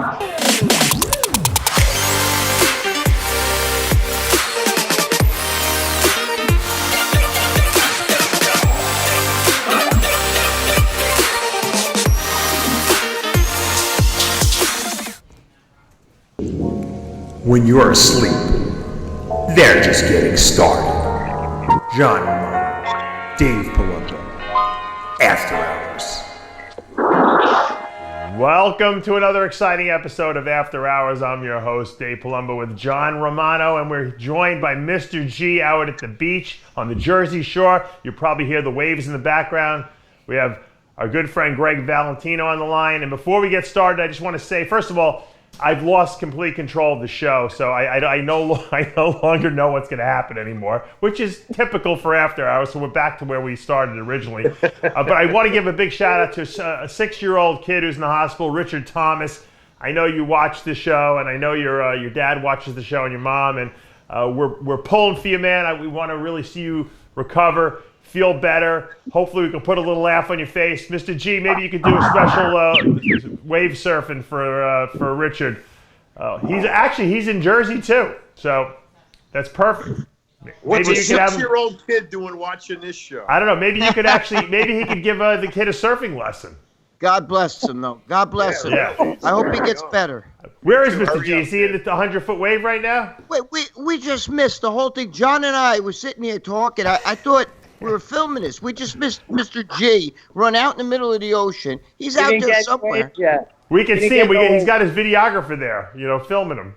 When you're asleep, they're just getting started. John Romano, Dave Palumbo, After Hours. Welcome to another exciting episode of After Hours. I'm your host, Dave Palumbo, with John Romano, and we're joined by Mr. G out at the beach on the Jersey Shore. You probably hear the waves in the background. We have our good friend Gregg Valentino on the line. And before we get started, I just want to say, first of all, I've lost complete control of the show, so I no longer know what's going to happen anymore, which is typical for After Hours, so we're back to where we started originally. But I want to give a big shout out to a 6-year-old kid who's in the hospital, Richard Thomas. I know you watch the show, and I know your dad watches the show and your mom, and we're pulling for you, man. We want to really see you recover, feel better. Hopefully we can put a little laugh on your face. Mr. G, maybe you could do a special wave surfing for Richard. He's in Jersey too, so that's perfect. What's a 6-year-old kid doing watching this show? I don't know. Maybe he could give the kid a surfing lesson. God bless him, though. God bless him. Yeah. I hope he gets better. Where is Mr. G? Is he in the 100-foot wave right now? Wait, we just missed the whole thing. John and I were sitting here talking. I thought we were filming this. We just missed Mr. G run out in the middle of the ocean. He's out there somewhere. We can see him. He's got his videographer there, filming him.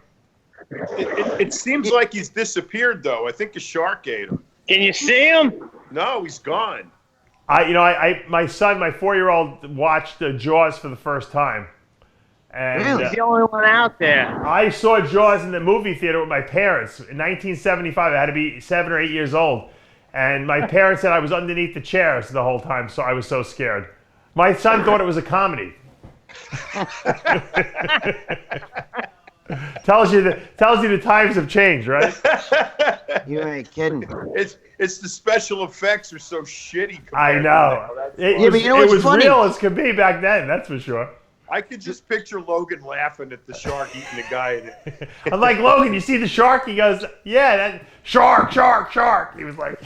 It seems like he's disappeared, though. I think a shark ate him. Can you see him? No, he's gone. My son, my 4-year-old, watched Jaws for the first time. And, Really? He's the only one out there. I saw Jaws in the movie theater with my parents in 1975. I had to be 7 or 8 years old. And my parents said I was underneath the chairs the whole time, so I was so scared. My son thought it was a comedy. tells you the times have changed, right? You ain't kidding. It's the special effects are so shitty. I know. It was real as could be back then, that's for sure. I could just picture Logan laughing at the shark eating the guy. I'm like, Logan, you see the shark? He goes, yeah, that shark. He was like.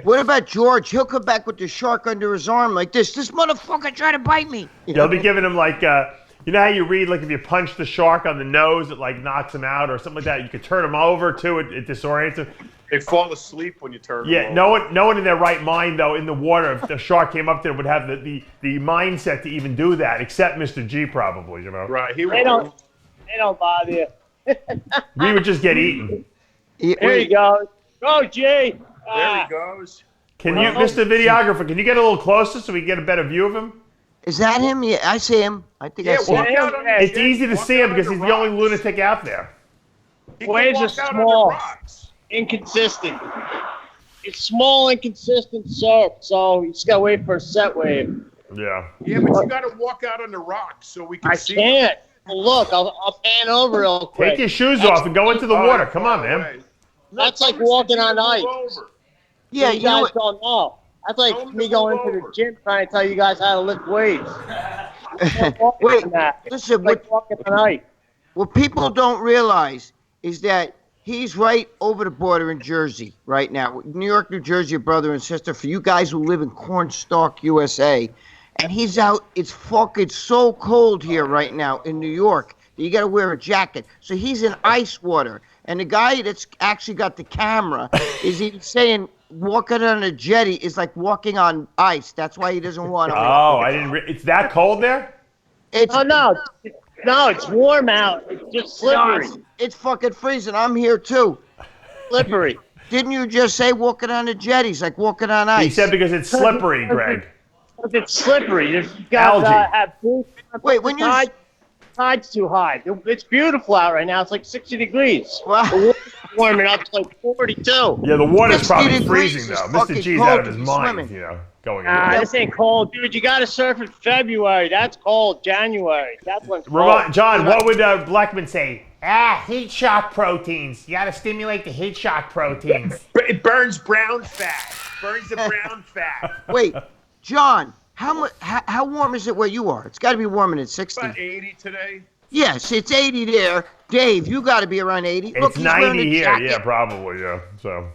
What about George? He'll come back with the shark under his arm like this. This motherfucker tried to bite me. They'll be giving him like, you know how you read, like if you punch the shark on the nose, it like knocks him out or something like that. You could turn him over too. It disorients him. They fall asleep when you turn them over. Yeah, no one in their right mind, though, in the water, if the shark came up there, would have the mindset to even do that, except Mr. G probably, Right. They don't bother you. We would just get eaten. There you go. Go, G. There he goes. Mr. Videographer, can you get a little closer so we can get a better view of him? Is that him? Yeah, I see him. I think I see him. It's easy to see him because he's the only lunatic out there. Waves are small, inconsistent. It's small, inconsistent surf, so you just gotta wait for a set wave. Yeah. Yeah, but you gotta walk out on the rocks so we can see. I can't. Well, look, I'll pan over real quick. Take your shoes off and go into the water. Come on, man. That's like walking on ice. Yeah, you guys don't know. That's like me going to the gym trying to tell you guys how to lift weights. Wait, listen. Like walking on ice. What people don't realize is that he's right over the border in Jersey right now. New York, New Jersey, your brother and sister. For you guys who live in Cornstalk, USA, and he's out. It's fucking so cold here right now in New York that you got to wear a jacket. So he's in ice water, and the guy that's actually got the camera is even saying walking on a jetty is like walking on ice. That's why he doesn't want to. Oh, I didn't. It's that cold there? No, it's warm out. It's just slippery. It's fucking freezing. I'm here too. Slippery. Didn't you just say walking on a jetty is like walking on ice? He said because it's slippery, Greg. It's slippery. You guys have boots. Wait, when you tide's too high. It's beautiful out right now. It's like 60 degrees. Wow. The water's warming up to like 42. Yeah, the water's probably freezing is though. Mr. G's out of his mind, going in. This ain't cold, dude. You got to surf in February. That's cold. January. That's when. John, what would Blackman say? Heat shock proteins. You got to stimulate the heat shock proteins. It burns brown fat. Burns the brown fat. Wait, John, How warm is it where you are? It's got to be warmer than 60. About 80 today. Yes, it's 80 there. Dave, you got to be around 80. It's Look, he's wearing 90 a here. jacket. Yeah, probably. Yeah. So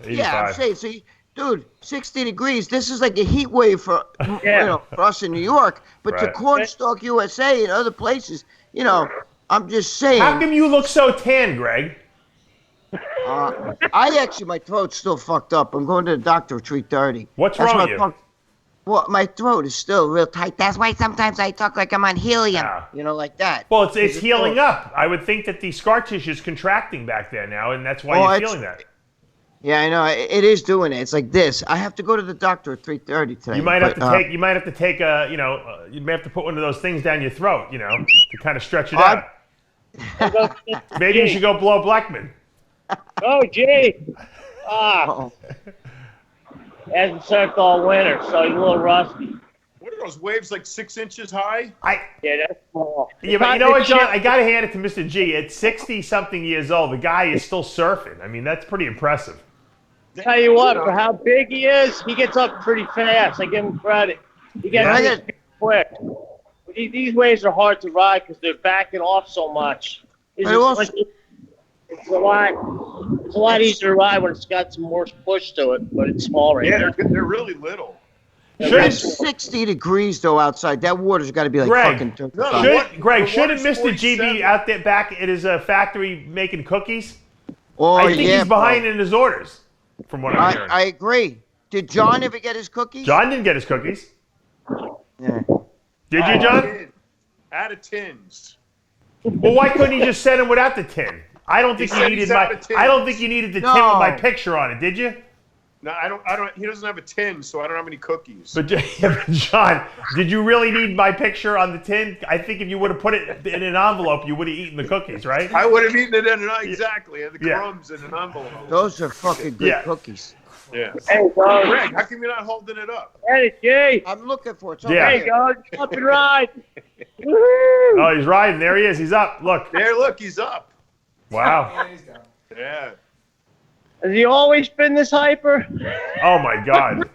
85. Yeah, I'm saying, see, dude, 60 degrees. This is like a heat wave for for us in New York, but to Right. Cornstalk USA and other places, I'm just saying. How come you look so tan, Greg? My throat's still fucked up. I'm going to the doctor at 3:30. What's wrong with you? Well, my throat is still real tight. That's why sometimes I talk like I'm on helium, Ah. like that. Well, it's healing up. I would think that the scar tissue is contracting back there now, and that's why you're feeling that. Yeah, I know. It is doing it. It's like this. I have to go to the doctor at 3:30 today. You might have to take. You might have to take a. You may have to put one of those things down your throat. To kind of stretch it out. Maybe you should go blow Blackman. Oh, gee. Uh-oh. Hasn't surfed all winter, so he's a little rusty. What are those waves like 6 inches high? Yeah, that's small. Yeah, but you know what, John? I gotta hand it to Mr. G. At 60-something years old, the guy is still surfing. I mean, that's pretty impressive. Tell you what, for how big he is, he gets up pretty fast. I give him credit. He gets up quick. These waves are hard to ride because they're backing off so much. It's a lot easier to ride when it's got some more push to it, but it's small right now. They're really little. It's 60 degrees though outside. That water's got to be like fucking. Shouldn't Mr. G be out there back at his factory making cookies? Oh, I think he's behind in his orders, from what I'm hearing. I agree. Did John ever get his cookies? John didn't get his cookies. Yeah. Did you, John? Out of tins. Well, why couldn't he just send him without the tin? I don't think you needed the tin with my picture on it, did you? No, I don't. He doesn't have a tin, so I don't have any cookies. But John, did you really need my picture on the tin? I think if you would have put it in an envelope, you would have eaten the cookies, right? I would have eaten it exactly. The crumbs in an envelope. Those are fucking good cookies. Yeah. Hey, Greg, how come you're not holding it up? Hey, Jay. I'm looking for it. Hey, guys, up and ride. Oh, he's riding. There he is. He's up. Look. There, look, he's up. Wow. Yeah. Has he always been this hyper? Oh my God.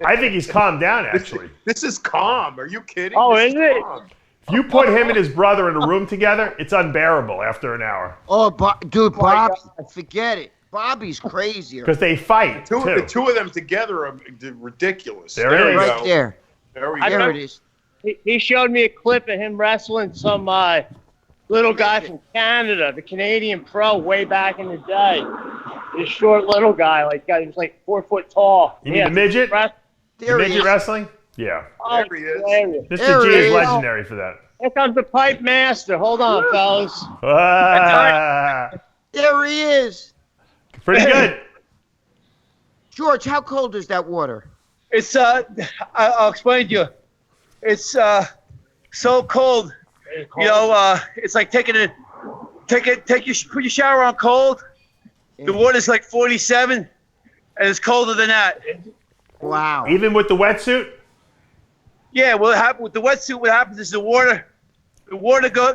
I think he's calmed down actually. This is calm. Are you kidding? Oh, this is it? calm. If you put him and his brother in a room together, it's unbearable after an hour. Oh, Bobby, forget it. Bobby's crazier. Because they fight too. The two of them together are ridiculous. There it is. Right there. There we go. There it is. He showed me a clip of him wrestling some little guy from Canada, the Canadian pro, way back in the day. This short little guy, he was like 4 foot tall. You mean the midget? There Midget he is. wrestling? Yeah. Oh, There he is. hilarious. Mr. G is legendary for that. Here comes the pipe master. Hold on, fellas. There he is. Pretty good. George, how cold is that water? It's I'll explain to you. It's so cold. It's like put your shower on cold. The water's like 47, and it's colder than that. Wow. Even with the wetsuit? Yeah, with the wetsuit, what happens is the water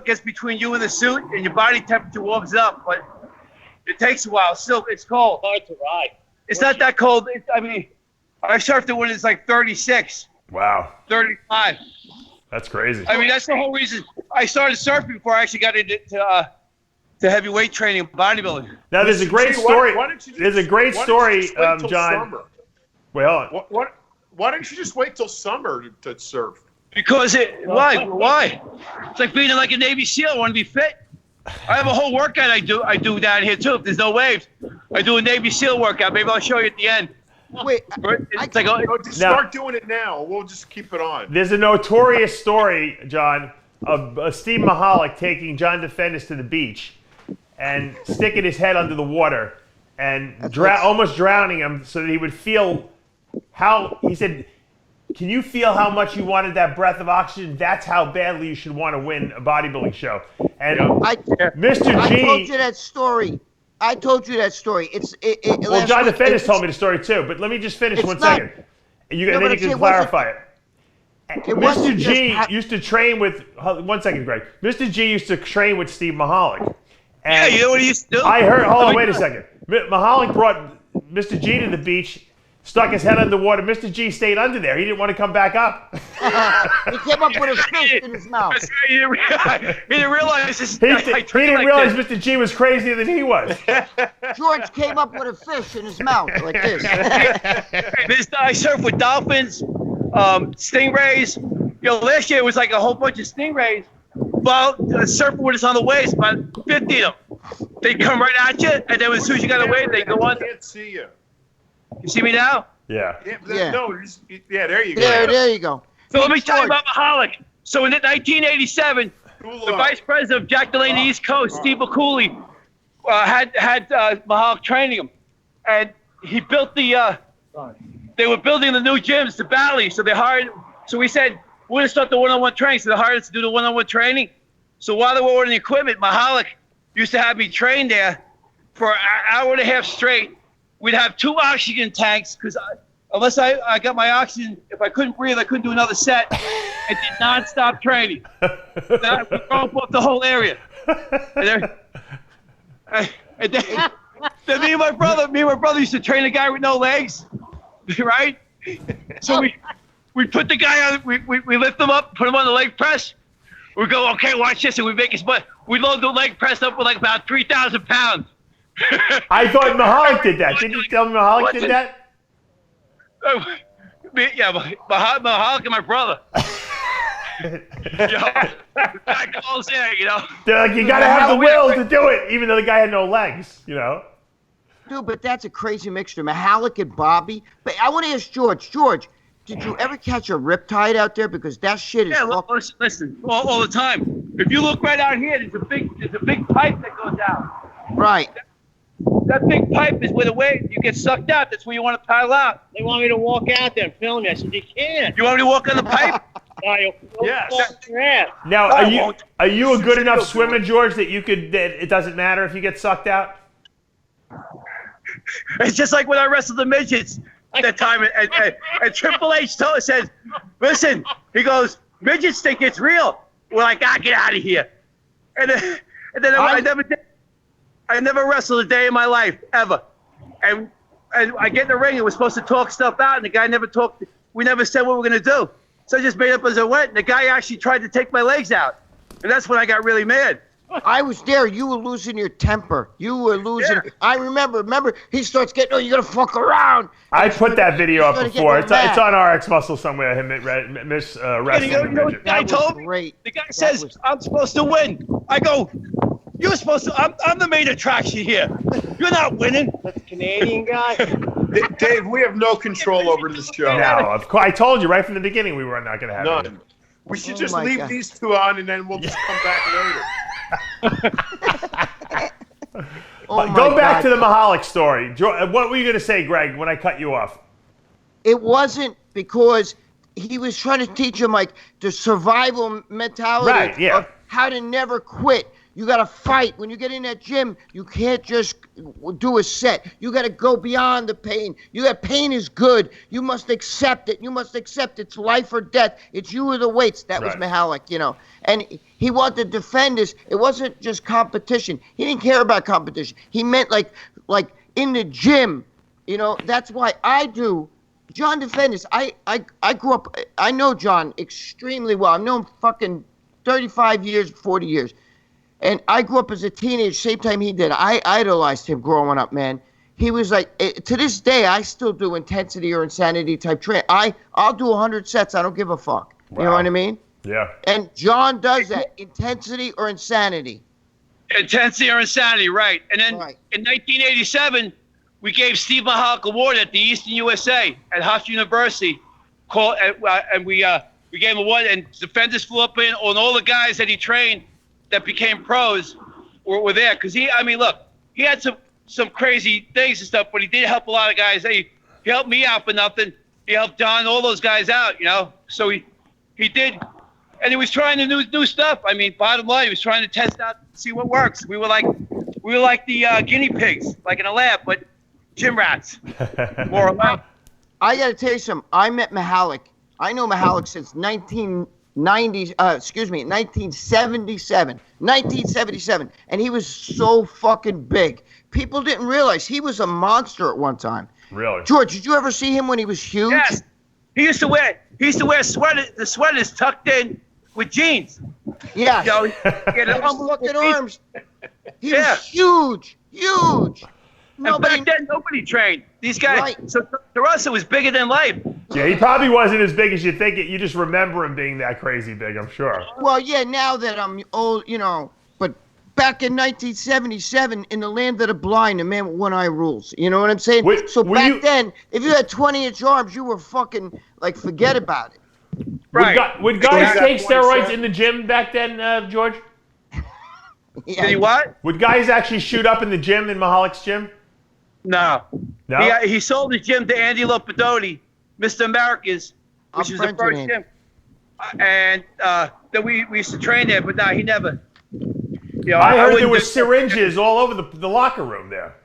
gets between you and the suit, and your body temperature warms up, but it takes a while. Still, it's cold. Hard to ride. It's not that cold. I surfed it when it's like 36, Wow. 35. That's crazy. That's the whole reason I started surfing before I actually got into heavyweight training and bodybuilding. Now, there's a great story. There's a great story, John. Summer? Well, why don't you just wait till summer to surf? Because why? It's like being like a Navy SEAL. I want to be fit. I have a whole workout I do down here too. If there's no waves, I do a Navy SEAL workout. Maybe I'll show you at the end. Wait, Start doing it now. We'll just keep it on. there's a notorious story, John, of Steve Mahalik taking John DeFendis to the beach and sticking his head under the water and almost drowning him so that he would feel he said, can you feel how much you wanted that breath of oxygen? That's how badly you should want to win a bodybuilding show. And Mr. G... I told you that story. Well, John DeFendis told me the story too, but let me just finish one second. And then you can clarify it. Mr. G used to train with... 1 second, Greg. Mr. G used to train with Steve Mahalik. And you know what he used to do? I heard... Hold on, wait a second. Mahalik brought Mr. G to the beach, stuck his head underwater. Mr. G stayed under there. He didn't want to come back up. He came up with a fish in his mouth. He didn't realize this. He didn't realize Mr. G was crazier than he was. George came up with a fish in his mouth like this. I surfed with dolphins, stingrays. Last year it was like a whole bunch of stingrays. Well, surfing with us on the waves, about 50 of them. They come right at you, and then as soon as you got away, they go on. I can't see you. You see me now? Yeah. Yeah. No, there you go. There you go. So let me tell you about Mahalik. So in 1987, the vice president of Jack Delaney East Coast, Steve McCooley, had Mahalik training him, and he built the. They were building the new gyms, the Valley. So they hired. So we said we're gonna start the one-on-one training. So they hired us to do the one-on-one training. So while they were ordering the equipment, Mahalik used to have me train there for an hour and a half straight. We'd have 2 oxygen tanks because unless I got my oxygen, if I couldn't breathe, I couldn't do another set. And did non-stop training. Then I would rope up the whole area. And then me and my brother used to train a guy with no legs, right? So we put the guy on, we lift him up, put him on the leg press. We go, okay, watch this, and we make his butt. We load the leg press up with like about 3,000 pounds. I thought Mahalik did that. Didn't you tell me Mahalik did that? Yeah, Mahalik and my brother. That calls there, They're like, you gotta have the will to do it, even though the guy had no legs, Dude, but that's a crazy mixture. Mahalik and Bobby. But I want to ask George. George, did you ever catch a riptide out there? Because that shit is. Yeah, listen, all the time. If you look right out here, there's a big pipe that goes out. Right. That big pipe is where the wave you get sucked out. That's where you want to paddle out. They want me to walk out there and film you. I said, you can't. You want me to walk on the pipe? No, you'll Yes. fall off your ass. Now, are you a good enough swimmer, George, that it doesn't matter if you get sucked out? It's just like when I wrestled the midgets that time, and Triple H said, listen, he goes, midgets think it's real. We're like, get out of here. And then I never wrestled a day in my life, ever. And I get in the ring, and we're supposed to talk stuff out, and the guy never talked. We never said what we were going to do. So I just made up as I went, and the guy actually tried to take my legs out. And that's when I got really mad. I was there. You were losing your temper. You were losing. Yeah. I remember. He starts getting, you got to fuck around. I put that video up before. It's on RxMuscle somewhere. Him wrestling. You know what the guy told me? Great. The guy says, I'm supposed to win. I go, you're supposed to. I'm the main attraction here. You're not winning. That's a Canadian guy. Dave, we have no control over the show. No, of course. I told you right from the beginning we were not going to have None. it. We should just leave these two on, and then we'll just come back later. Go back to the Mahalik story. What were you going to say, Greg, when I cut you off? It wasn't because he was trying to teach him like the survival mentality of how to never quit. You got to fight. When you get in that gym, you can't just do a set. You got to go beyond the pain. Pain is good. You must accept it. You must accept it's life or death. It's you or the weights. That was Mahalik, And he wanted to defend us. It wasn't just competition. He didn't care about competition. He meant like in the gym, that's why I do. John defended us. I grew up, I know John extremely well. I've known him fucking 35 years, 40 years. And I grew up as a teenager, same time he did. I idolized him growing up, man. He was like, to this day, I still do intensity or insanity type training. I'll do 100 sets. I don't give a fuck. Wow. You know what I mean? Yeah. And John does that, intensity or insanity. Intensity or insanity, right. And then in 1987, we gave Steve Mahalik Award at the Eastern USA at Hofstra University. And we gave him an award, and defenders flew up in on all the guys that he trained that became pros were there. Because he had some crazy things and stuff, but he did help a lot of guys. He helped me out for nothing. He helped Don, all those guys out, So he did, and he was trying to do stuff. Bottom line, he was trying to test out, see what works. We were like the guinea pigs, like in a lab, but gym rats, more or less. I got to tell you something. I met Mahalik. I know Mahalik since 1977, and he was so fucking big. People didn't realize he was a monster at one time. Really? George, did you ever see him when he was huge? Yes. He used to wear the sweaters tucked in with jeans. Yeah. You know, he had an Fucking arms. He Yeah. was huge. Huge. And back then, nobody trained. These guys, Right. so to us, it was bigger than life. Yeah, he probably wasn't as big as you think it. You just remember him being that crazy big, I'm sure. Well, yeah, now that I'm old, but back in 1977, in the land of the blind, the man with one eye rules. You know what I'm saying? So back then, if you had 20-inch arms, you were fucking, forget about it. Right. Would guys take steroids 27. in the gym back then, George? Yeah. Did he what? Would guys actually shoot up in the gym, in Mahalik's gym? No. No? He sold the gym to Andy Lopadotti, Mr. America's, which I'm was the friends with first Andy. gym. And then we used to train there, but no, he never. I heard there wouldn't were do- syringes all over the locker room there.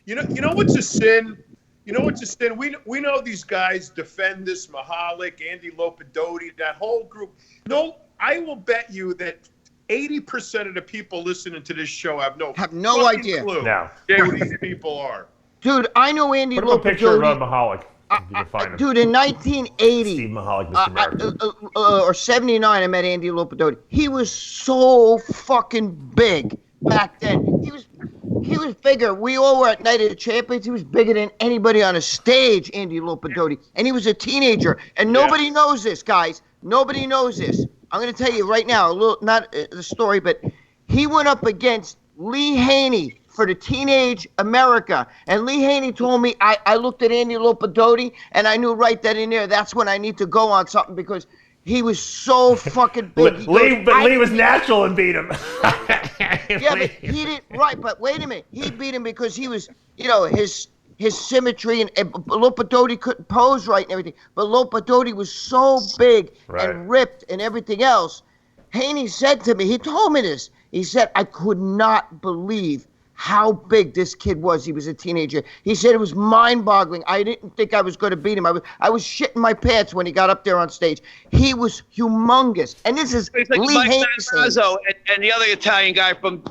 You know what's a sin? You know what's a sin? We know these guys defend this Mahalik, Andy Lopadotti, that whole group. No, I will bet you that 80% of the people listening to this show have no fucking idea. clue No. who these people are. Dude, I know Andy Put up a picture of Lopadotti. Mahalik, if you can find him. Dude, in 1980, Steve Mahalik, Mr. America. or 79, I met Andy Lopadotti. He was so fucking big back then. He was bigger. We all were at Night of the Champions. He was bigger than anybody on a stage, Andy Lopadotti. And he was a teenager. And nobody knows this, guys. Nobody knows this. I'm going to tell you right now, not the story, but he went up against Lee Haney for the Teenage America. And Lee Haney told me, I looked at Andy Lopadotti, and I knew right then and there, that's when I need to go on something because he was so fucking big. Lee was natural and beat him. Yeah, but he didn't. Right, but wait a minute. He beat him because he was, his symmetry and Lopadotti couldn't pose right and everything. But Lopadotti was so big and ripped and everything else. Haney said to me, he told me this. He said, I could not believe how big this kid was. He was a teenager. He said it was mind-boggling. I didn't think I was going to beat him. I was shitting my pants when he got up there on stage. He was humongous. And this is He's like Lee Mike Haney. Marazzo and the other Italian guy from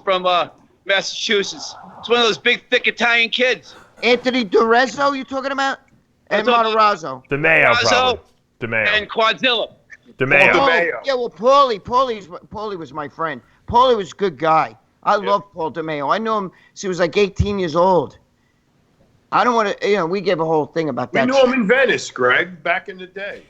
Massachusetts. It's one of those big, thick Italian kids. Anthony DeRezzo, you talking about? And Matarazzo. DeMayo, Marazzo probably. DeMayo. and Quadzilla. DeMayo. Oh, Oh, yeah, well, Paulie was my friend. Paulie was a good guy. I love Paul DeMayo. I knew him since he was like 18 years old. I don't want to, we gave a whole thing about We that. knew him in Venice, Greg, back in the day.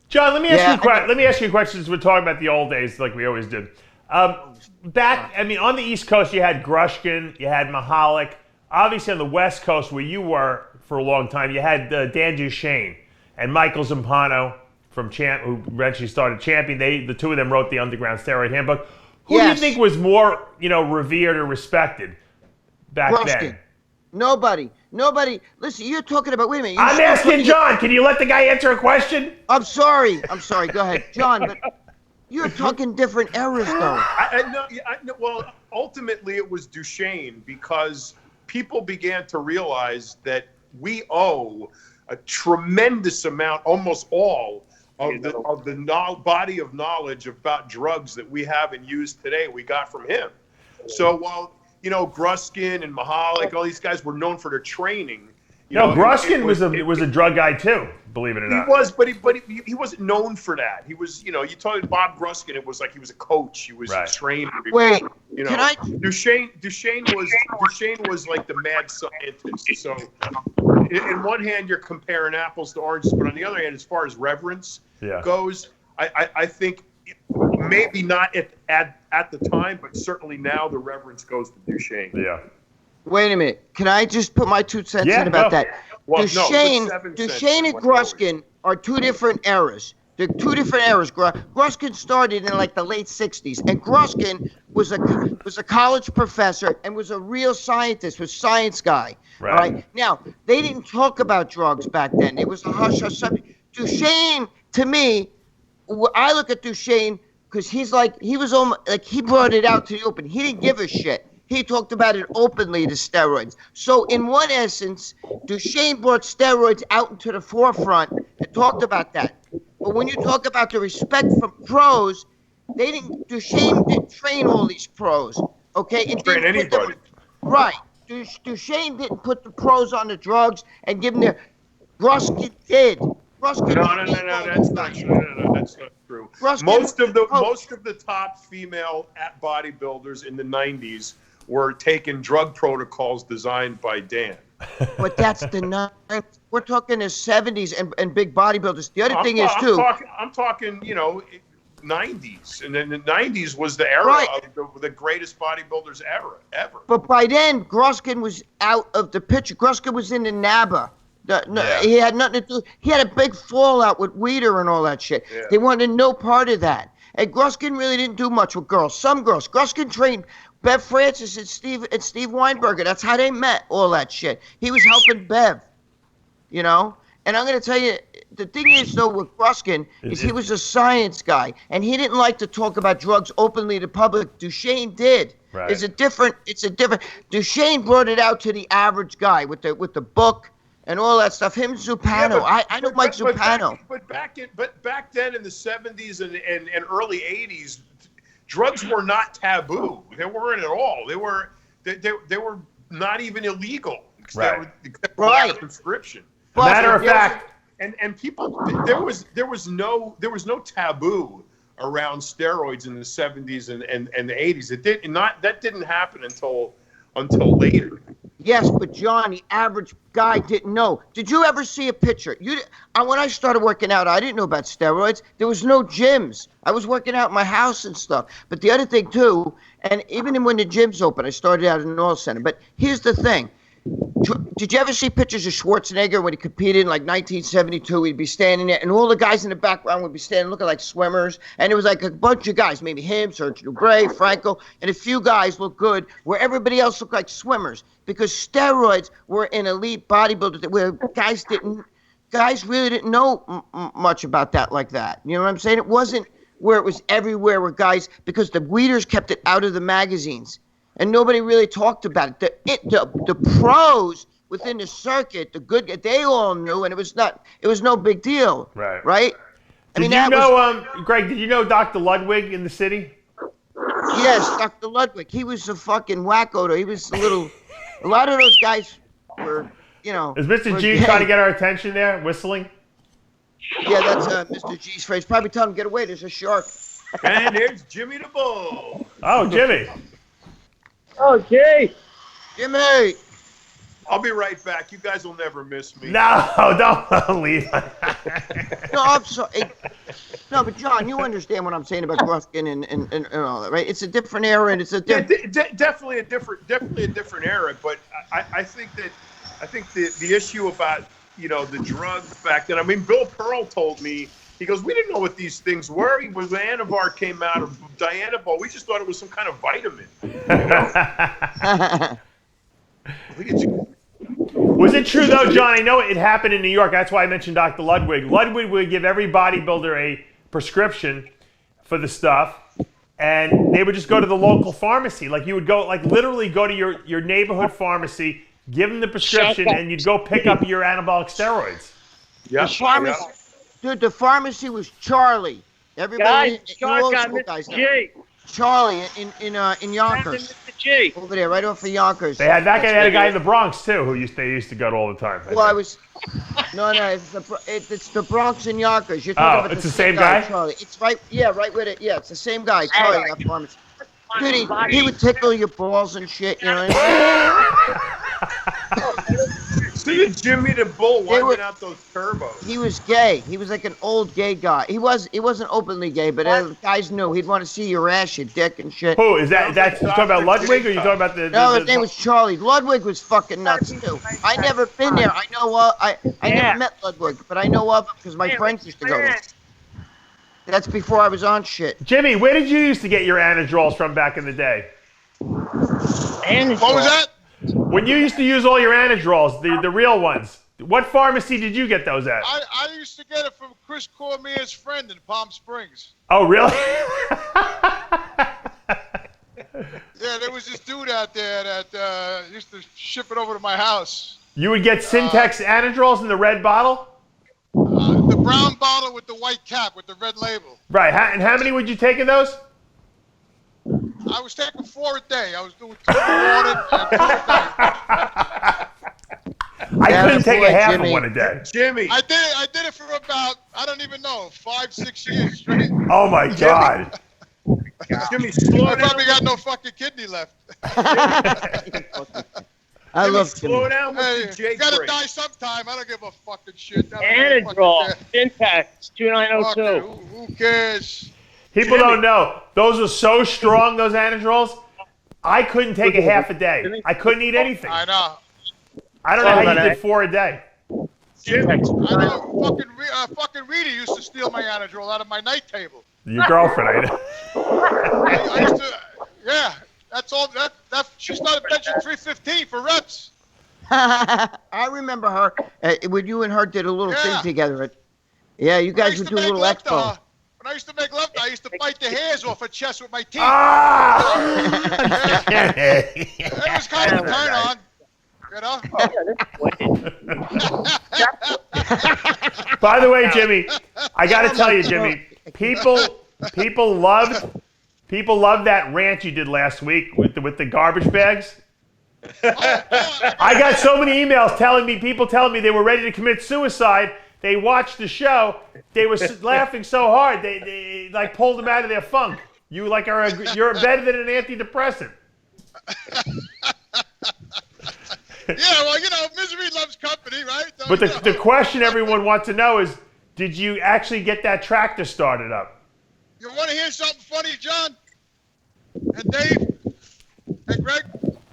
John, let me ask you a question since we're talking about the old days like we always did. On the East Coast, you had Grushkin, you had Mahalik. Obviously, on the West Coast, where you were for a long time, you had Dan Duchesne and Michael Zampano from Champ, who eventually started Champion. The two of them wrote the Underground Steroid Handbook. Who do you think was more, revered or respected back then? Nobody. Listen, you're talking about, wait a minute. I'm asking John. Can you let the guy answer a question? I'm sorry. Go ahead. John, but you're talking different eras, though. Well, ultimately it was Duchesne because people began to realize that we owe a tremendous amount, almost all, of the body of knowledge about drugs that we have and use today, we got from him. So while, Gruskin and Mahalik, all these guys were known for their training. Gruskin was a drug guy too, believe it or not. He was, but he wasn't known for that. He was, you told Bob Gruskin, it was like he was a coach. He was a trainer. Wait, can I? Duchesne was like the mad scientist. So, in one hand, you're comparing apples to oranges, but on the other hand, as far as reverence goes, I think maybe not at the time, but certainly now the reverence goes to Duchesne. Yeah. Wait a minute. Can I just put my 2 cents in about that? Well, Duchesne no, and Gruskin are two different eras. They're two different eras. Gruskin started in like the late 60s, and Gruskin was a college professor and was a real scientist, was a science guy. Right. All right. Now, they didn't talk about drugs back then. It was a hush-hush subject. Duchesne, to me, I look at Duchesne because he was almost like he brought it out to the open. He didn't give a shit. He talked about it openly, the steroids. So in one essence, Duchesne brought steroids out into the forefront and talked about that. But when you talk about the respect from pros, Duchesne didn't train all these pros, okay? Train anybody. Right. Duchesne didn't put the pros on the drugs and give them their. Ruskin did. Ruskin. No, that's not true. No, that's not true. Ruskin, Most of the top female bodybuilders in the 90s were taking drug protocols designed by Dan. But that's the 90s. We're talking the 70s and big bodybuilders. The other thing is too. I'm talking, 90s, and then the 90s was the era of the greatest bodybuilders ever. But by then, Gruskin was out of the picture. Gruskin was in the NABA. He had nothing to do. He had a big fallout with Weider and all that shit. Yeah. They wanted no part of that. And Gruskin really didn't do much with girls. Some girls. Gruskin trained Bev Francis and Steve Weinberger. That's how they met. All that shit. He was helping Bev. And I'm going to tell you, the thing is, though, with Gruskin, is he was a science guy, and he didn't like to talk about drugs openly to public. Duchesne did. Right. It's a different. Duchesne brought it out to the average guy with the book and all that stuff. Him, Zupano. Yeah, I know Mike Zupano. But back then in the 70s and early 80s, drugs were not taboo. They weren't at all. They were not even illegal. Right. They were prescription. Matter of fact, and people, there was no taboo around steroids in the 70s and the 80s. That didn't happen until later. Yes, but John, the average guy didn't know. Did you ever see a picture? When I started working out, I didn't know about steroids. There was no gyms. I was working out in my house and stuff. But the other thing too, and even when the gyms opened, I started out in an oil center. But here's the thing. Did you ever see pictures of Schwarzenegger when he competed in like 1972? He'd be standing there, and all the guys in the background would be standing looking like swimmers. And it was like a bunch of guys, maybe him, Serge Dubray, Franco, and a few guys looked good, where everybody else looked like swimmers. Because steroids were an elite bodybuilder where guys really didn't know much about that like that. You know what I'm saying? It wasn't where it was everywhere where guys, because the Weeders kept it out of the magazines. And nobody really talked about it. The pros within the circuit, the good, they all knew, and it was no big deal. Right. Right? Greg, did you know Dr. Ludwig in the city? Yes, Dr. Ludwig. He was a fucking wacko. He was a lot of those guys were, Is Mr. G trying to get our attention there, whistling? Yeah, that's Mr. G's phrase. Probably tell him, get away, there's a shark. And there's Jimmy the Bull. Oh, Jimmy. Oh, Jay. Jimmy! I'll be right back. You guys will never miss me. No, don't leave. No, I'm sorry. No, but John, you understand what I'm saying about Gruskin and all that, right? It's a different era, and it's a different. Definitely a different era. But I think the issue about the drugs back then. I mean, Bill Pearl told me. He goes, we didn't know what these things were. When Anavar came out of Dianabol, we just thought it was some kind of vitamin. Was it true, though, John? I know it happened in New York. That's why I mentioned Dr. Ludwig. Ludwig would give every bodybuilder a prescription for the stuff, and they would just go to the local pharmacy. Like, you would go, literally go to your neighborhood pharmacy, give them the prescription, and you'd go pick up your anabolic steroids. Yeah. Dude, the pharmacy was Charlie. Everybody, Guys, G. Charlie in Yonkers. Mr. G. Over there, right off of Yonkers. They had that guy. They had a guy in the Bronx too, they used to go to all the time. No, it's the Bronx and Yonkers. You're talking about it's the same guy. Charlie. It's right with it. Yeah, it's the same guy. Charlie, that pharmacy. Dude, he would tickle your balls and shit. You know what I mean? See Jimmy the Bull wiping out those turbos. He was gay. He was like an old gay guy. He wasn't openly gay, but guys knew. He'd want to see your ass, your dick, and shit. Who is that? You talking about Ludwig, or you talking about the? No, his name was Charlie. Ludwig was fucking nuts too. I never been there. I know. I never met Ludwig, but I know of him because my friends used to go there. That's before I was on shit. Jimmy, where did you used to get your anadrols from back in the day? What was that? When you used to use all your anadrols, the real ones, what pharmacy did you get those at? I used to get it from Chris Cormier's friend in Palm Springs. Oh, really? Yeah, there was this dude out there that used to ship it over to my house. You would get Syntex anadrols in the red bottle? The brown bottle with the white cap with the red label. Right. And how many would you take of those? I was taking 4 a day. I was doing 2 in the morning and 2 at night. couldn't take a half Jimmy. of one a day. Jimmy. I did it for about, I don't even know, 5-6 years straight. Oh my God. Jimmy, slow I down. probably got no fucking kidney left. I Jimmy, love slow Jimmy. down with Hey, the Jake gotta break. die sometime. I don't give a fucking shit. I don't give a Anadrol, fucking Syntax, care. 2902. Who cares? People Jimmy. don't know. Those are so strong, those anadrols. I couldn't take a half a day. I couldn't eat anything. I know. I don't know how you did 4 a day. Jimmy. I know. Fucking Rita used to steal my Anadrol out of my night table. Your girlfriend, I know. I used to, yeah. That's all. That she started benching 315 for reps. I remember her when you and her did a little thing Yeah. together. Yeah, you guys would do a little expo. When I used to make love to her, I used to bite the hairs off her chest with my teeth. Ah! It was kind of a turn on. You know? By the way, Jimmy, I got to tell you, Jimmy, people loved that rant you did last week with the garbage bags. I got so many emails people telling me they were ready to commit suicide. They watched the show. They were laughing so hard they like pulled them out of their funk. You're better than an antidepressant. Yeah, well, you know, misery loves company, right? So, But the question everyone wants to know is, did you actually get that tractor started up? You want to hear something funny, John? And Dave? And Greg?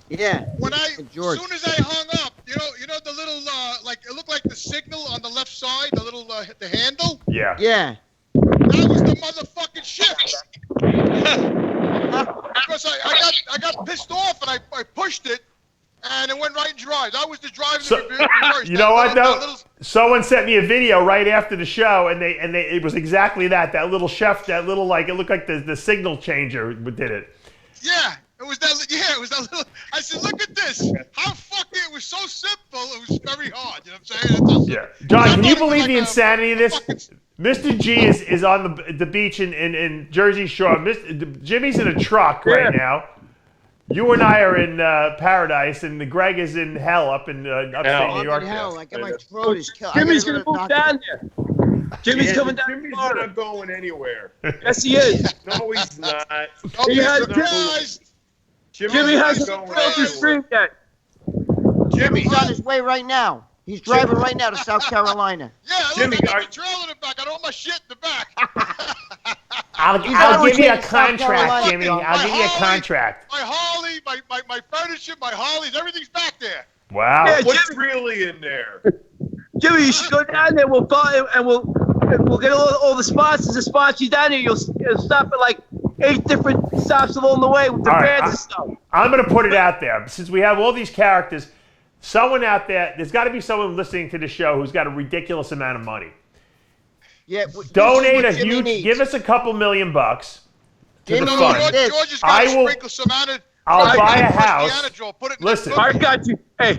Yeah. As George. soon as I hung up, you know the little, like, it looked like the signal on the left side, the little, the handle? Yeah. Yeah. That was the motherfucking shift. Because I got pissed off and I pushed it, and it went right in drive. That was the drive in the reverse. You know what though? Someone sent me a video right after the show, and it was exactly that. That little chef, that little it looked like the signal changer did it. Yeah, it was that. Yeah, it was that little. I said, look at this. How fucking it was so simple. It was very hard. You know what I'm saying? Yeah. John, can you believe the insanity of this? Mr. G is on the beach in Jersey Shore. Jimmy's in a truck right now. You and I are in paradise, and Greg is in hell up in upstate New York. Hell, like my throat is killing. Jimmy's gonna move down there. Jimmy's coming down. Jimmy's Florida. not going anywhere. Yes, he is. No, he's not. Don't He be has- surprised. Jimmy not hasn't going built his anywhere. dream yet. Jimmy, He's on his way right now. He's driving right now to South Carolina. Yeah, look, Jimmy, I got are- the trailer in the back. I got all my shit in the back. I'll always give you a in South contract, Carolina. Jimmy. I'll give you a contract. My Harley, my furniture, my Harleys, everything's back there. Wow. Yeah, what's Jimmy, really in there? Jimmy, you should go down there. We'll buy and we'll get all the sponsors to sponsor you down here. You'll stop at like 8 different stops along the way with the All right, bands and stuff. I'm going to put it out there. Since we have all these characters, someone out there's got to be someone listening to the show who's got a ridiculous amount of money. Yeah. Donate a huge, give us a couple $1 million to the Jimmy fund. needs this. George has I got to will- sprinkle some anode. I'll buy a Press the house. Anadrol, put it in Listen. the book. I got you. Hey,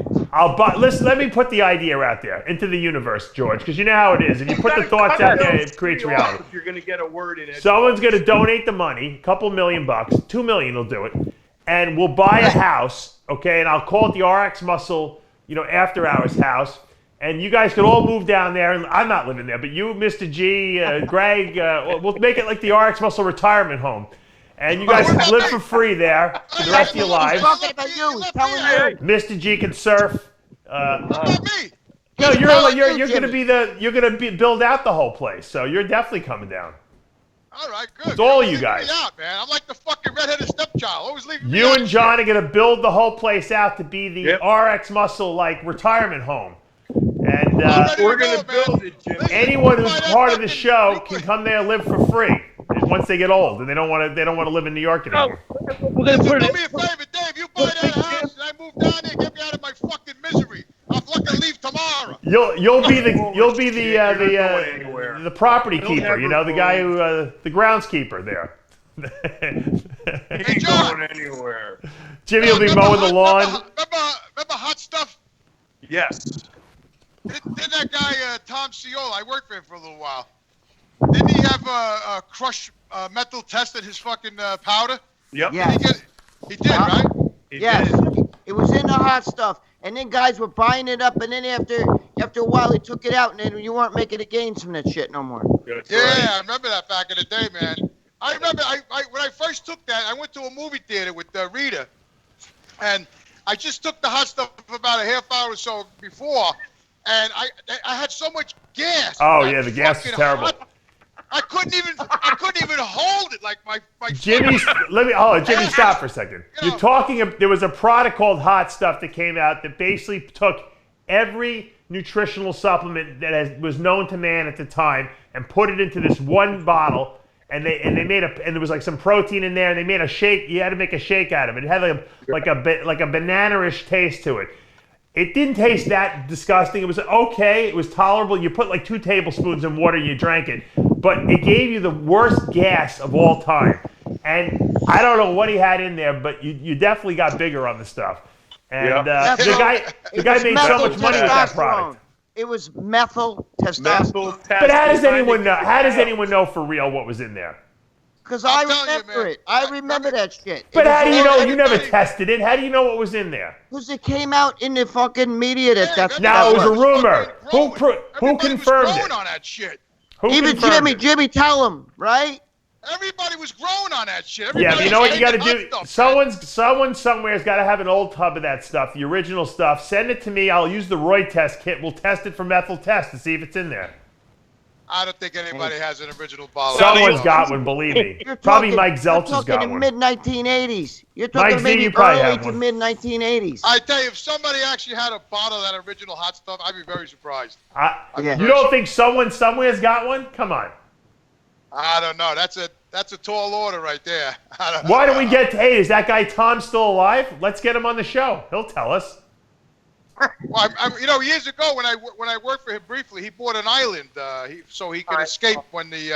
Listen, let me put the idea out there into the universe, George, because you know how it is. If you put the thoughts out there, it creates reality. If you're going to get a word in it. Someone's going to donate the money, a couple $1 million, $2 million will do it, and we'll buy a house, okay? And I'll call it the RxMuscle, after hours house, and you guys could all move down there. And I'm not living there, but you, Mr. G, Greg, we'll make it like the RxMuscle retirement home, and you guys can live for free there for the rest of your He's lives. talking about you. He's telling you. Mr. G can surf. What about me? No, you're telling you're you, going to build out the whole place, so you're definitely coming down. All right, good. It's all You're you leaving guys. me out, man. I'm like the fucking redheaded stepchild. Always leaving me You out. and John are going to build the whole place out to be the Yep. RxMuscle retirement home, and We're going to build it, Jimmy. anyone who's part of the show can come there and live for free once they get old and they don't want to live in New York no, anymore. we're gonna put Do it. me a favor, Dave. You buy that house and I move down there, get me out of my fucking misery. I'll fucking leave tomorrow. You'll be the You're not going anywhere. the property You'll keeper, never the guy go. who the groundskeeper there. He ain't John. going anywhere. Jimmy will be mowing the lawn. Remember Hot Stuff? Yes. Didn't that guy, Tom Ciola, I worked for him for a little while. Didn't he have a crush metal test at his fucking powder? Yep. Yeah. He did, right? He Yes. did. It was in the hot stuff. and then guys were buying it up, and then after a while, they took it out, and then you weren't making the gains from that shit no more. That's Yeah, right. I remember that back in the day, man. I remember when I first took that, I went to a movie theater with Rita, and I just took the hot stuff about a half hour or so before, and I had so much gas. Oh yeah, the gas is terrible. I couldn't even hold it. Like my Jimmy, Jimmy, stop for a second. You're talking. There was a product called Hot Stuff that came out that basically took every nutritional supplement that was known to man at the time and put it into this one bottle. And they made and there was like some protein in there, and they made a shake. You had to make a shake out of it. It had like a banana-ish taste to it. It didn't taste that disgusting. It was okay. It was tolerable. You put like 2 tablespoons in water, you drank it, but it gave you the worst gas of all time. And I don't know what he had in there, but you definitely got bigger on the stuff. And the guy made so much money with that product. It was methyl testosterone. But how does anyone know? How does anyone know for real what was in there? Because I remember it. I remember that shit. But how do you know? You never tested it. How do you know what was in there? Because it came out in the fucking media that's No, it was a rumor. Who confirmed it? on that shit. Even Jimmy, tell him, right? Everybody was growing on that shit. Yeah, but you know what you got to do? Stuff, Someone somewhere's got to have an old tub of that stuff, the original stuff. Send it to me. I'll use the Roy test kit. We'll test it for methyl test to see if it's in there. I don't think anybody has an original bottle. Someone's got one, believe me. Probably Mike Zeltz has got one. Mid 1980s. You're talking Mike Z, maybe you probably early have to one. mid 1980s. I tell you, if somebody actually had a bottle of that original hot stuff, I'd be very surprised. Yeah. You don't think someone somewhere's got one? Come on. I don't know. That's a tall order right there. I don't know. Why don't we get to, hey, is that guy Tom still alive? Let's get him on the show. He'll tell us. Well, years ago when I worked for him briefly, he bought an island so he could escape when the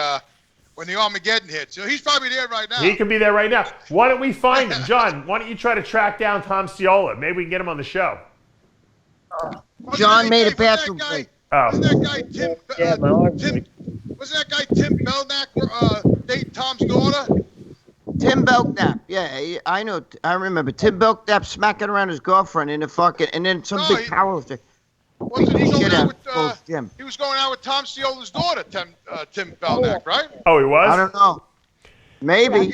Armageddon hit. So he's probably there right now. He could be there right now. Why don't we find him? John, why don't you try to track down Tom Ciola? Maybe we can get him on the show. John made a bathroom break. Wasn't that guy Tim? Wasn't that guy Tim Belknap date Tom's daughter? Tim Belknap, yeah, I know. I remember Tim Belknap smacking around his girlfriend in the fucking, and then some big powerlifter. Wasn't he going out with? Jim. He was going out with Tom Ciola's daughter, Tim Belknap, right? Oh, he was? I don't know. Maybe.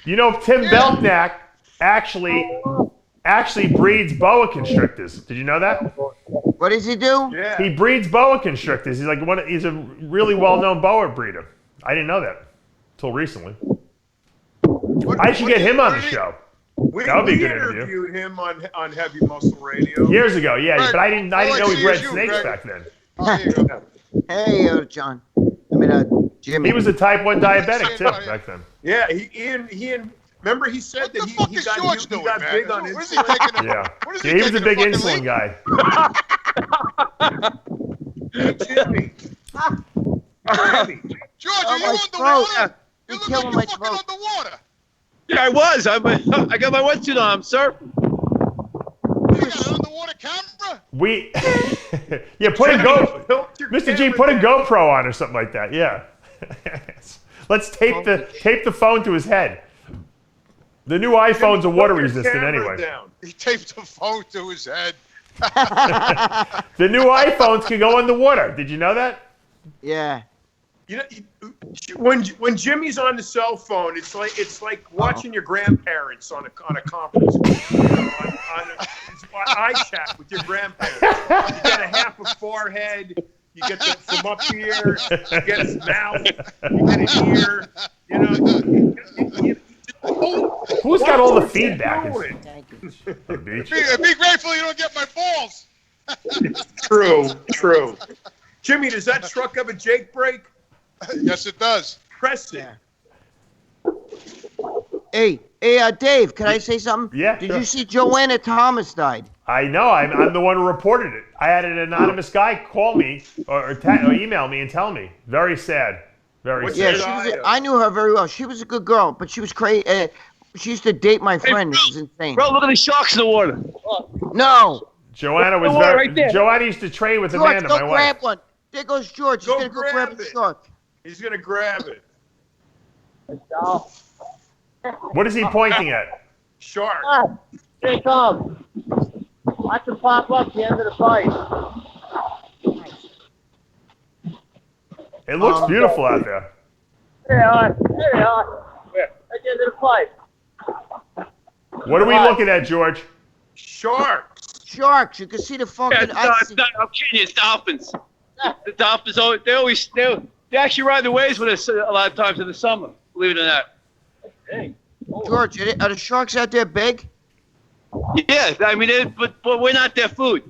You know, Tim Belknap actually breeds boa constrictors. Did you know that? What does he do? Yeah. He breeds boa constrictors. He's a really well-known boa breeder. I didn't know that until recently. I should get him on the show. That would be a good interview. We interviewed him on Heavy Muscle Radio. Years ago, yeah, Right. but I didn't know he bred snakes Greg. back then. Oh, here you go. Hey, John. I mean, Jimmy. He was a type 1 diabetic too back then. Yeah, he remember he said What that the he fuck is got George doing, got man? big on What is he insulin. taking? Yeah, What is he was a taking, big fucking insulin leak? guy. Hey, Jimmy. Jimmy. George, Oh, are you my underwater? throat. You You're look killing like my you're fucking throat. underwater. Yeah, I was. I got my wetsuit on. I'm surfing. You got an underwater camera? Mr. G, put a GoPro on or something like that. Yeah. Let's tape the phone to his head. The new iPhones are water resistant anyway. He taped the phone to his head. The new iPhones can go underwater. Did you know that? Yeah. You know, when Jimmy's on the cell phone, it's like watching your grandparents on a conference call, you know, it's eye chat with your grandparents. You get a half a forehead, you get from up here, you get his mouth, you get an ear, you know. Who's got all the feedback? Thank you. The beach. Be grateful you don't get my balls. True. Jimmy, does that truck have a Jake brake? Yes, it does. Press it. Hey, Dave, can I say something? Yeah, Did sure. you see Joanna Thomas died? I know. I'm the one who reported it. I had an anonymous guy call me or email me and tell me. Very sad. Very What's sad. Yeah, I knew her very well. She was a good girl, but she was crazy. She used to date my friend. It was insane. Bro, look at the sharks in the water. No. Joanna was Right very. there. Joanna used to train with George, Amanda, go my grab wife. one. There goes George. He's Go going to go grab grab the it. shark. He's gonna grab it. What is he pointing at? Shark. Here it comes. Watch them pop up at the end of the fight. It looks beautiful out there. There they are. There they are. At the end of the fight. What are we looking at, George? Sharks. Sharks. You can see the fucking ice. I'm kidding you. It's dolphins. The dolphins, they actually ride the waves with us a lot of times in the summer, believe it or not. Hey. George, are the sharks out there big? Yeah, I mean, but we're not their food.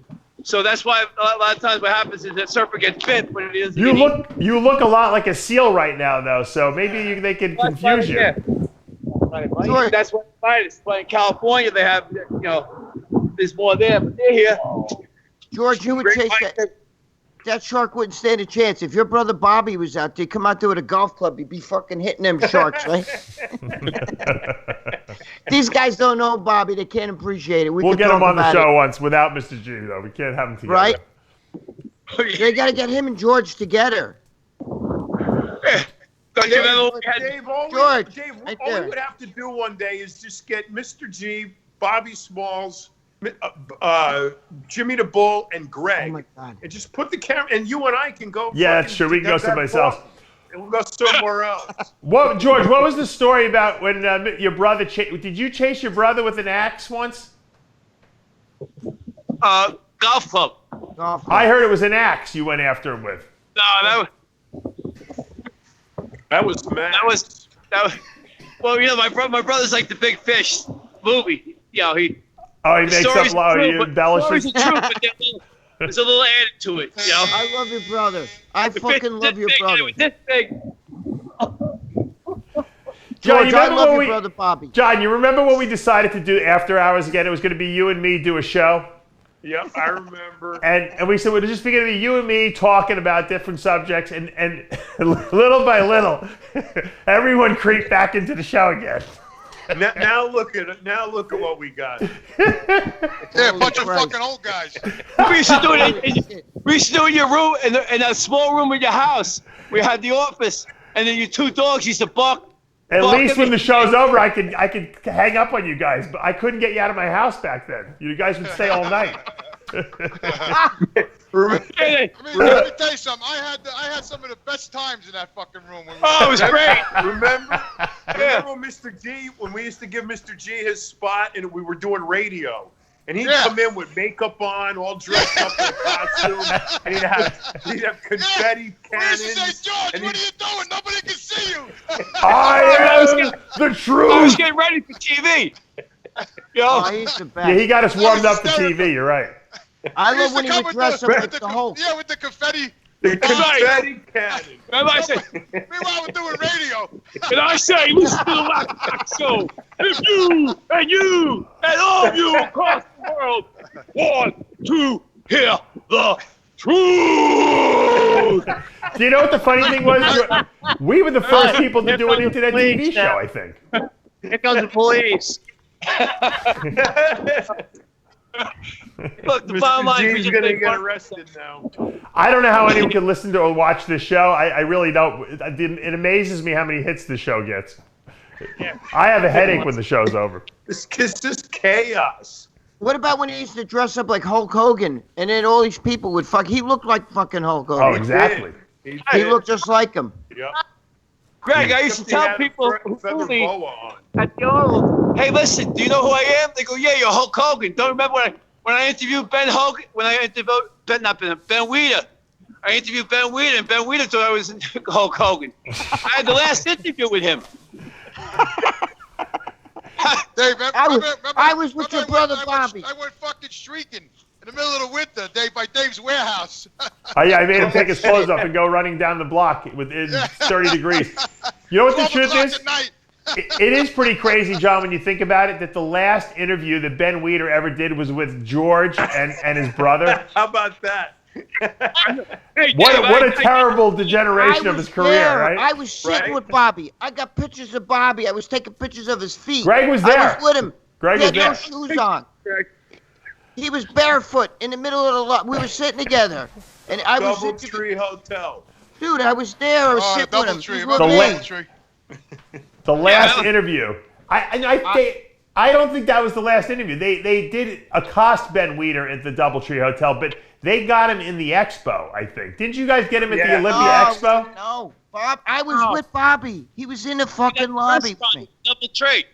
So that's why a lot of times what happens is that surfer gets bit when it is. You look a lot like a seal right now, though. So maybe they can confuse you. Yeah. George, That's what fight is. But in California, they have, there's more there, but they're here. George, you would chase that. That shark wouldn't stand a chance. If your brother Bobby was out there, come out there with a golf club, you'd be fucking hitting them sharks, right? These guys don't know Bobby. They can't appreciate it. We'll get him on the show once without Mr. G, though. We can't have him together. Right? They got to get him and George together. Dave, all right we would have to do one day is just get Mr. G, Bobby Smalls, Jimmy the Bull, and Greg, Oh my God. and just put the camera, and you and I can go. Yeah, that's true. We can go someplace else. And we'll go somewhere else. What, George? What was the story about when your brother? Did you chase your brother with an axe once? Golf club. Golf club. I heard it was an axe you went after him with. No, That was mad. that was. Well, my brother's like the Big Fish movie. He. Oh, he makes up loud. He embellishes. Stories are true, but there's a little added to it. I love your brother. I fucking love your brother. This big. George, I love your brother Bobby. John, you remember when we decided to do After Hours again? It was going to be you and me do a show. Yep, I remember. And we said, well, it's just going to be you and me talking about different subjects. And little by little, everyone creeped back into the show again. Now look at it. Now look at what we got. Yeah, a bunch of fucking old guys. We used to do it. We used to do it in your room, in that small room in your house. We had the office, and then your two dogs used to bark. At least when the show's over, I could hang up on you guys, but I couldn't get you out of my house back then. You guys would stay all night. Let me tell you something. I had some of the best times in that fucking room. When Oh, it was great. Remember Mr. G, when we used to give Mr. G his spot and we were doing radio? And he'd come in with makeup on, all dressed up in a costume, and he'd have confetti cannons. We used to say, George, what are you doing? Nobody can see you. I am the truth. I was getting ready for TV. Oh, he's the best. Yeah, he got us warmed up for TV. You're right. I love when he would dress up like the Hulk. Yeah, with the confetti. The confetti cannon. Remember I said, Meanwhile, we're doing radio. and I say, listen to the Wax Show. If you and all of you across the world want to hear the truth. Do you know what the funny thing was? We were the first people to do an internet TV show, I think. Here comes the police. Look, the bottom line G's going to get arrested now. I don't know how anyone can listen to or watch this show. I really don't. It amazes me how many hits the show gets. I have a headache when the show's over. This is just chaos. What about when he used to dress up like Hulk Hogan, and then all these people would fuck? He looked like fucking Hulk Hogan. Oh, exactly. He looked just like him. Yep. Greg, I used to tell people who knew me at the Oval, hey, listen, do you know who I am? They go, yeah, you're Hulk Hogan. Don't remember when I interviewed Ben Weeder. I interviewed Ben Weeder, and Ben Weeder thought I was Hulk Hogan. I had the last interview with him. Dave, I was with your brother Bobby. I went fucking streaking in the middle of the winter, Dave, by Dave's warehouse. Oh, yeah, I made him take his clothes off and go running down the block within 30 degrees. You know what the truth is? It is pretty crazy, John, when you think about it, that the last interview that Ben Weeder ever did was with George and his brother. How about that? Hey, What a terrible degeneration of his career, there. right? I was sitting with Bobby. I got pictures of Bobby. I was taking pictures of his feet. Greg was there. I was with him. Greg he was had no there. shoes on. He was barefoot in the middle of the lot. We were sitting together. And I was Doubletree Hotel. Dude, I was there. I was sitting with him. Doubletree, He was with me. The last interview. I don't think that was the last interview. They did accost Ben Weider at the Doubletree Hotel, but they got him in the Expo, I think. Didn't you guys get him at the Olympia Expo? No, Bob. I was with Bobby. He was in the fucking lobby with me. Doubletree.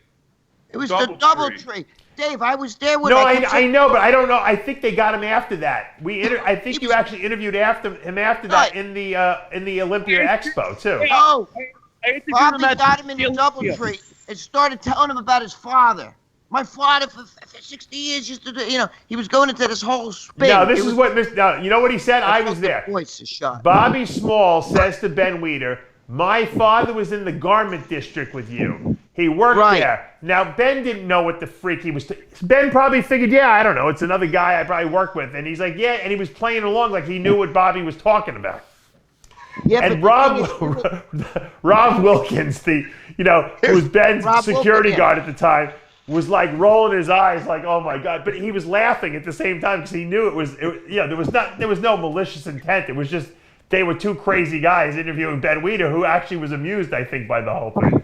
It was the Doubletree. Dave, I was there with. No, I know, but I don't know. I think they got him after that. I think you actually interviewed him after that in the Olympia Expo too. No, Bobby got him in the Doubletree and started telling him about his father. My father for 60 years used to do. He was going into this whole spin. No, this is what. No, you know what he said? I was there. Voice is shot. Bobby Small says to Ben Weider, "My father was in the garment district with you. He worked there." Now, Ben didn't know what the freak he was. Ben probably figured, I don't know, it's another guy I probably work with. And he's like, and he was playing along like he knew what Bobby was talking about. Yeah, and Rob Wilkins, who was Ben's security guard at the time, was like rolling his eyes like, oh my God. But he was laughing at the same time because he knew there was no malicious intent. It was just, they were two crazy guys interviewing Ben Weider, who actually was amused, I think, by the whole thing.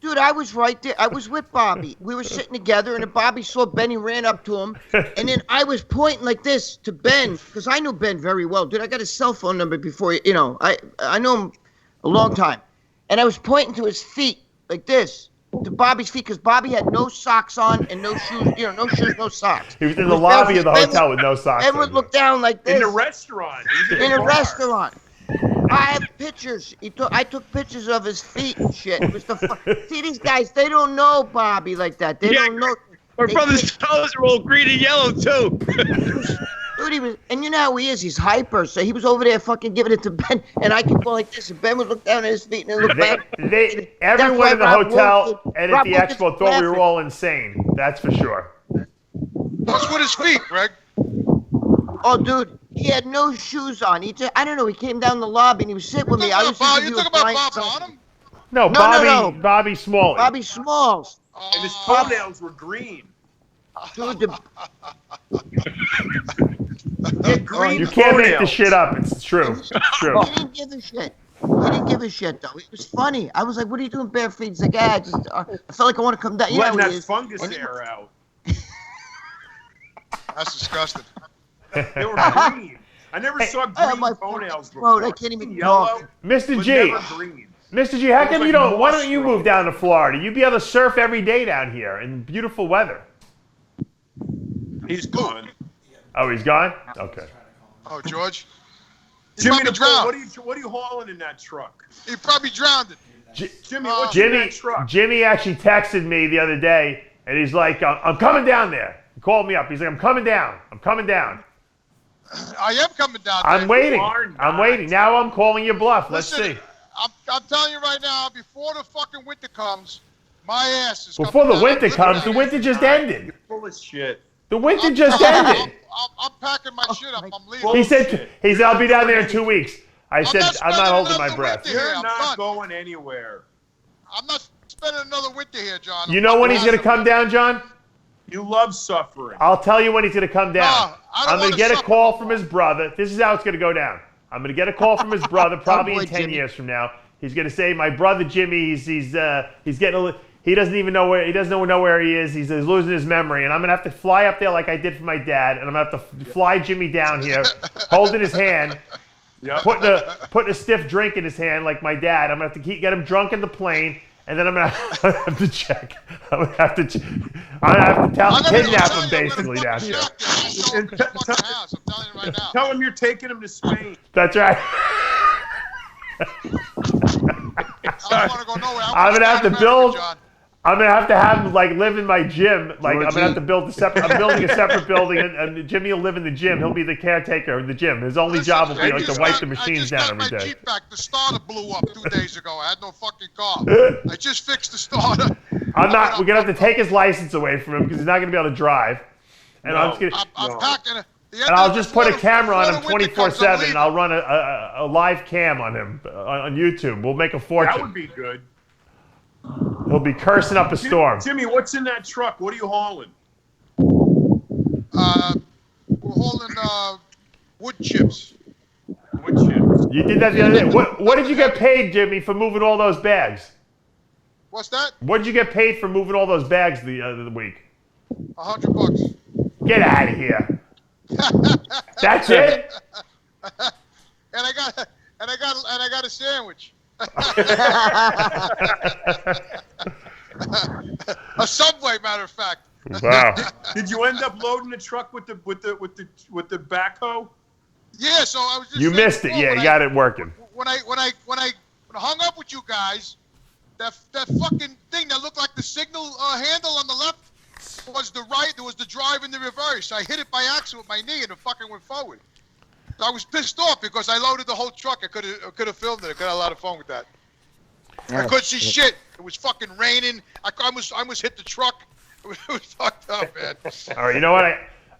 Dude, I was right there. I was with Bobby. We were sitting together, and then Bobby saw Ben. He ran up to him, and then I was pointing like this to Ben because I knew Ben very well. Dude, I got his cell phone number before, I know him a long time. And I was pointing to his feet like this, to Bobby's feet, because Bobby had no socks on and no shoes, no shoes, no socks. He was in the lobby of the hotel with no socks on. Ben would look down like this. In a restaurant. In a restaurant. I have pictures. I took pictures of his feet and shit. It was See, these guys, they don't know Bobby like that. They don't know. My brother's toes are all green and yellow too. Dude, he was, and you know how he is. He's hyper. So he was over there fucking giving it to Ben, and I could go like this, and Ben would look down at his feet and then look back. Everyone in the hotel and at the expo thought we were all insane. That's for sure. What's with his feet, Greg? Oh, dude. He had no shoes on. I don't know. He came down the lobby and he was sitting with me. You talking about Bob Bonham? No, Bobby Smalls. Bobby Smalls. And his toenails were green. Dude, you can't make this shit up. It's true. It's true. He didn't give a shit. He didn't give a shit, though. It was funny. I was like, what are you doing bare feet? He's like, I felt like I want to come down. Letting that fungus air out. That's disgusting. They were green. I never saw green toenails before. I can't even yellow. Mr. G, how come you don't? Why don't you move down to Florida? You'd be able to surf every day down here in beautiful weather. He's gone. Oh, he's gone? Okay. Oh, George. Jimmy, what are you hauling in that truck? He probably drowned it. Jimmy, what's in that truck? Jimmy actually texted me the other day, and he's like, I'm coming down there. He called me up. He's like, I'm coming down. I am coming down there. I'm waiting. Now I'm calling your bluff. Let's see. I'm telling you right now, before the fucking winter comes, my ass is Before the winter comes, the winter just ended. You're full of shit. The winter just ended. I'm packing my shit up. I'm leaving. He said, I'll be down there in 2 weeks. I said, I'm not holding my breath. You're not going anywhere. I'm not spending another winter here, John. You know when he's going to come down, John? You love suffering. I'll tell you when he's going to come down. I'm going to get a call from his brother. This is how it's going to go down. I'm going to get a call from his brother probably in 10 years from now. He's going to say, my brother Jimmy, he's getting he doesn't even know where he is. He's losing his memory, and I'm going to have to fly up there like I did for my dad, and I'm going to have to fly Jimmy down here, holding his hand, putting a stiff drink in his hand like my dad. I'm going to have to get him drunk in the plane. And then I'm gonna have to check. I'm gonna have to kidnap him basically down here. Tell him you're taking him to Spain. That's right. I'm gonna have to build. I'm gonna have to have him like live in my gym. Like I'm gonna have to build a separate. I'm building a separate building, and Jimmy will live in the gym. He'll be the caretaker of the gym. His only job will be like to wipe the machines down every day. I just got my Jeep back. The starter blew up 2 days ago. I had no fucking car. I just fixed the starter. We're gonna have to take his license away from him because he's not gonna be able to drive. And I'm packing. And I'll just put a camera on him 24/7, and I'll run a live cam on him on YouTube. We'll make a fortune. That would be good. He'll be cursing up a storm. Jimmy, what's in that truck? What are you hauling? We're hauling wood chips. Wood chips. You did that the other day. What did you get paid, Jimmy, for moving all those bags? What's that? What'd you get paid for moving all those bags the other week? $100. Get out of here. That's it? And I got a sandwich. A Subway, matter of fact. Wow. Did you end up loading the truck with the backhoe? Yeah, so I was just You saying missed it. before, Yeah, you got it working. When I hung up with you guys, that fucking thing that looked like the signal handle on the left was the right. There was the drive in the reverse. I hit it by accident with my knee and it fucking went forward. So I was pissed off because I loaded the whole truck. I could have filmed it. I could have had a lot of fun with that. I couldn't see shit. It was fucking raining. I almost hit the truck. It was fucked up, man. All right, you know what?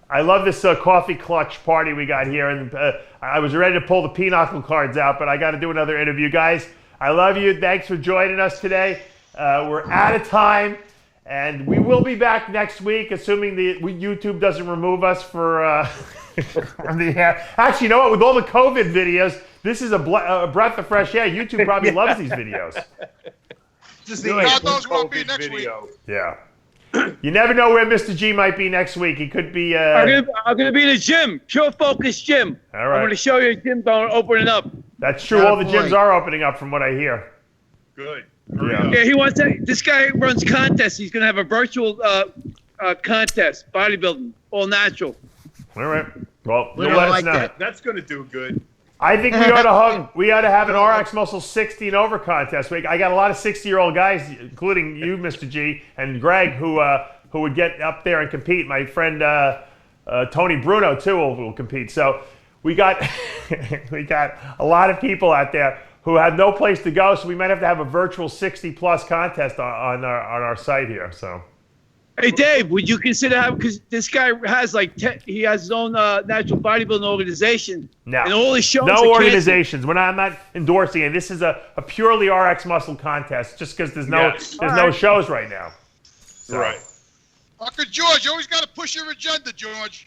I love this coffee clutch party we got here, and I was ready to pull the pinochle cards out, but I got to do another interview. Guys, I love you. Thanks for joining us today. We're out of time, and we will be back next week, assuming YouTube doesn't remove us for from the air. Actually, you know what? With all the COVID videos, this is a breath of fresh air. YouTube probably loves these videos. Just God knows what will be next week. Yeah. You never know where Mr. G might be next week. He could be. I'm gonna be in the gym, Pure Focus Gym. All right. I'm gonna show you a gym opening up. That's true. All the gyms are opening up, from what I hear. Good. Yeah, he wants to. This guy runs contests. He's gonna have a virtual contest, bodybuilding, all natural. All right. Well, We you'll don't let us like know. that. That's going to do good. I think we ought to have an RxMuscle 60 and over contest. I got a lot of 60-year-old guys, including you, Mr. G, and Greg, who would get up there and compete. My friend Tony Bruno too will compete. So we got we got a lot of people out there who have no place to go. So we might have to have a virtual 60+ contest on our site here. So. Hey Dave, would you consider having, because this guy has he has his own natural bodybuilding organization, No. and all his shows. No are organizations. I'm not endorsing it. This is a purely RxMuscle contest, just because there's no shows right now. So. Right. Uncle George, you always got to push your agenda, George.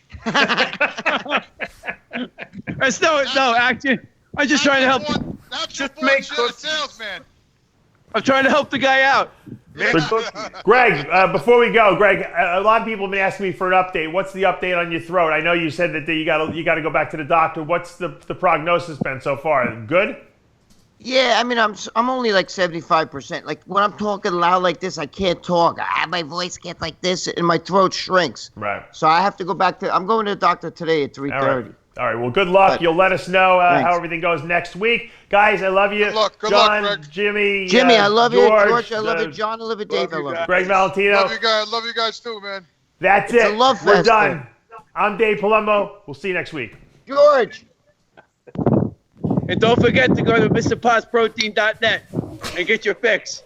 That's no, actually, I'm just trying to help. Just make salesman. I'm trying to help the guy out. Greg, before we go, Greg, a lot of people have been asking me for an update. What's the update on your throat? I know you said that you got to go back to the doctor. What's the prognosis been so far? Good? Yeah, I mean, I'm only like 75%. Like when I'm talking loud like this, I can't talk. My voice gets like this, and my throat shrinks. Right. So I have to go back to. I'm going to the doctor today at 3:30. All right. Well, good luck. But, You'll let us know thanks. how everything goes next week. Guys, I love you. Good luck, John, Greg. Jimmy, I love you. George, I love you. John, I love you. Dave, I love you. Gregg Valentino. Love you guys too, man. That's It's it. a love We're fest, done. man. I'm Dave Palumbo. We'll see you next week. George. And don't forget to go to MrPottsProtein.net and get your fix.